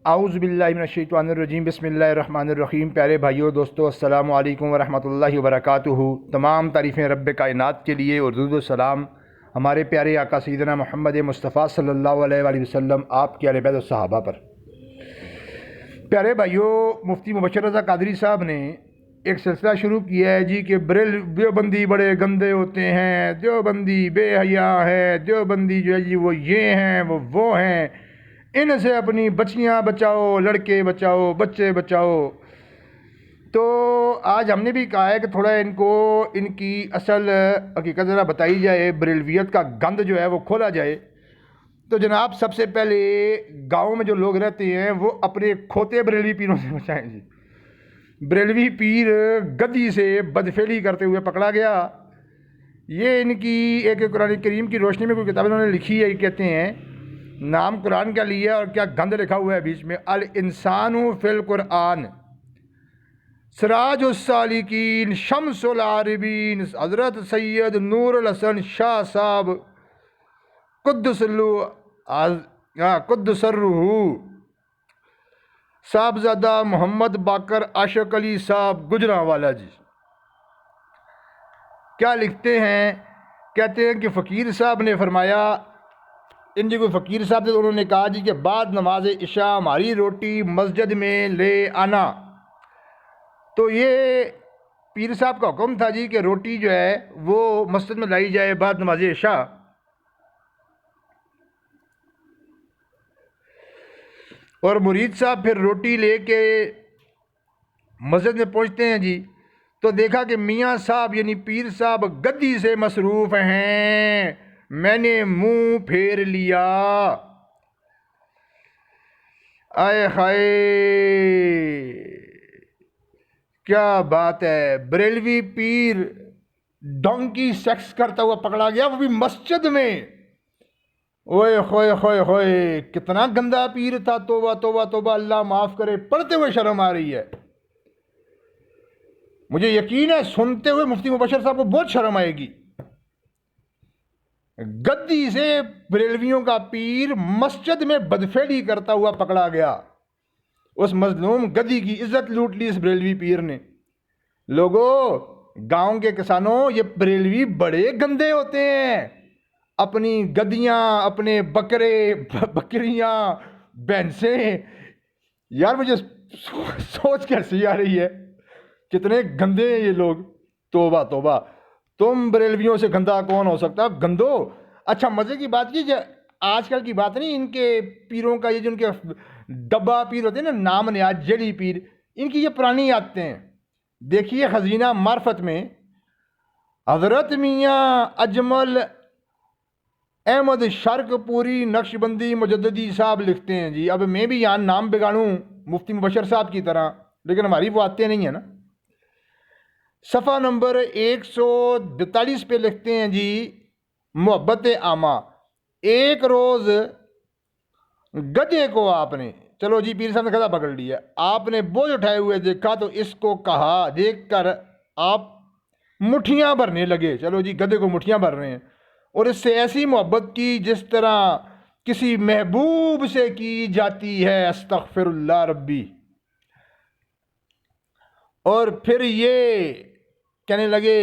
اعوذ باللہ من الشیطان الرجیم، بسم اللہ الرحمن الرحیم۔ پیارے بھائیوں دوستو، السلام علیکم ورحمۃ اللہ وبرکاتہ۔ تمام تعریفیں رب کائنات کے لیے اور درود و سلام ہمارے پیارے آقا سیدنا محمد مصطفیٰ صلی اللہ علیہ وآلہ وسلم، آپ کے اہل بیت و صحابہ پر۔ پیارے بھائیوں، مفتی مبشر رضا قادری صاحب نے ایک سلسلہ شروع کیا ہے جی کہ دیوبندی بڑے گندے ہوتے ہیں، دیوبندی بے حیا ہے، دیوبندی جو ہے جی وہ یہ ہیں وہ ہیں، ان سے اپنی بچیاں بچاؤ، لڑکے بچاؤ، بچے بچاؤ۔ تو آج ہم نے بھی کہا ہے کہ تھوڑا ان کو ان کی اصل حقیقت ذرا بتائی جائے، بریلویت کا گند جو ہے وہ کھولا جائے۔ تو جناب، سب سے پہلے گاؤں میں جو لوگ رہتے ہیں وہ اپنے کھوتے بریلوی پیروں سے بچائیں جی۔ بریلوی پیر گدی سے بدفعلی کرتے ہوئے پکڑا گیا۔ یہ ان کی ایک قرآن کریم کی روشنی میں کوئی کتاب انہوں نے لکھی ہے، یہ کہتے ہیں، نام قرآن کا لیا اور کیا گند لکھا ہوا ہے بیچ میں، الانسان فی القرآن سراج السالکین شمس العاربین، حضرت سید نور الحسن شاہ صاحب قدس الروح، صاحبزادہ محمد باقر عاشق علی صاحب گجرانوالا جی کیا لکھتے ہیں؟ کہتے ہیں کہ فقیر صاحب نے فرمایا، ان جی کوئی فقیر صاحب تھے، انہوں نے کہا جی کہ بعد نماز عشاء ہماری روٹی مسجد میں لے آنا۔ تو یہ پیر صاحب کا حکم تھا جی کہ روٹی جو ہے وہ مسجد میں لائی جائے بعد نماز عشاء۔ اور مرید صاحب پھر روٹی لے کے مسجد میں پہنچتے ہیں جی، تو دیکھا کہ میاں صاحب یعنی پیر صاحب گدی سے مصروف ہیں، میں نے منہ پھیر لیا۔ آئے ہائے، کیا بات ہے! بریلوی پیر ڈونکی سیکس کرتا ہوا پکڑا گیا، وہ بھی مسجد میں۔ اوئے ہوئے ہوئے ہوئے، کتنا گندا پیر تھا! توبہ توبہ توبہ، اللہ معاف کرے، پڑھتے ہوئے شرم آ رہی ہے۔ مجھے یقین ہے سنتے ہوئے مفتی مبشر صاحب کو بہت شرم آئے گی۔ گدی سے بریلویوں کا پیر مسجد میں بدفعلی کرتا ہوا پکڑا گیا۔ اس مظلوم گدی کی عزت لوٹ لی اس بریلوی پیر نے۔ لوگوں، گاؤں کے کسانوں، یہ بریلوی بڑے گندے ہوتے ہیں۔ اپنی گدیاں، اپنے بکرے بکریاں، بھینسیں، یار مجھے سوچ کے ہنسی آ رہی ہے، کتنے گندے ہیں یہ لوگ۔ توبہ توبہ، تم بریلویوں سے گندا کون ہو سکتا؟ گندو! اچھا، مزے کی بات کی جائے، آج کل کی بات نہیں، ان کے پیروں کا یہ جو ان کے ڈبہ پیر ہوتے ہیں نا، نام نیاد جیلی پیر، ان کی یہ پرانی عادتیں ہیں۔ دیکھیے خزینہ معرفت میں حضرت میاں اجمل احمد شرق پوری نقش بندی مجددی صاحب لکھتے ہیں جی، اب میں بھی یہاں نام بگاڑوں مفتی مبشر صاحب کی طرح، لیکن ہماری وہ عادتیں نہیں ہیں نا۔ صفحہ نمبر 142 پہ لکھتے ہیں جی، محبت عامہ، ایک روز گدھے کو آپ نے، چلو جی پیر صاحب نے گدھا پکڑ لیا، آپ نے بوجھ اٹھائے ہوئے دیکھا تو اس کو کہا، دیکھ کر آپ مٹھیاں بھرنے لگے۔ چلو جی، گدھے کو مٹھیاں بھر رہے ہیں، اور اس سے ایسی محبت کی جس طرح کسی محبوب سے کی جاتی ہے، استغفر اللہ ربی۔ اور پھر یہ کہنے لگے،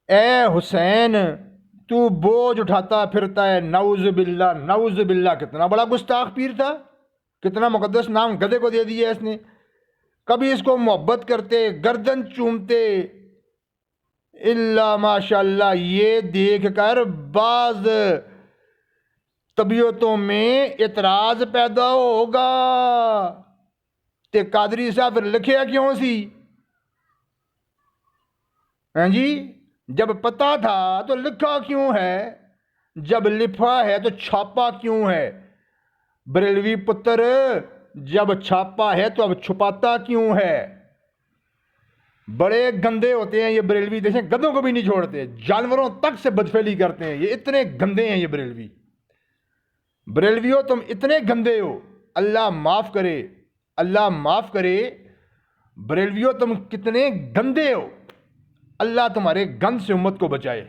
اے حسین، تو بوجھ اٹھاتا پھرتا ہے، نعوذ باللہ نعوذ باللہ۔ کتنا بڑا گستاخ پیر تھا، کتنا مقدس نام گدھے کو دے دیا اس نے۔ کبھی اس کو محبت کرتے، گردن چومتے، اللہ ماشاء اللہ۔ یہ دیکھ کر بعض طبیعتوں میں اعتراض پیدا ہوگا کہ قادری صاحب لکھے کیوں سی؟ ہاں جی، جب پتا تھا تو لکھا کیوں ہے؟ جب لکھا ہے تو چھاپا کیوں ہے؟ بریلوی پتر، جب چھاپا ہے تو اب چھپاتا کیوں ہے؟ بڑے گندے ہوتے ہیں یہ بریلوی، دیکھیں گدھوں کو بھی نہیں چھوڑتے، جانوروں تک سے بدفعلی کرتے ہیں، یہ اتنے گندے ہیں یہ بریلوی۔ بریلویوں تم اتنے گندے ہو، اللہ معاف کرے، اللہ معاف کرے۔ بریلویوں تم کتنے گندے ہو، اللہ تمہارے گند سے امت کو بچائے۔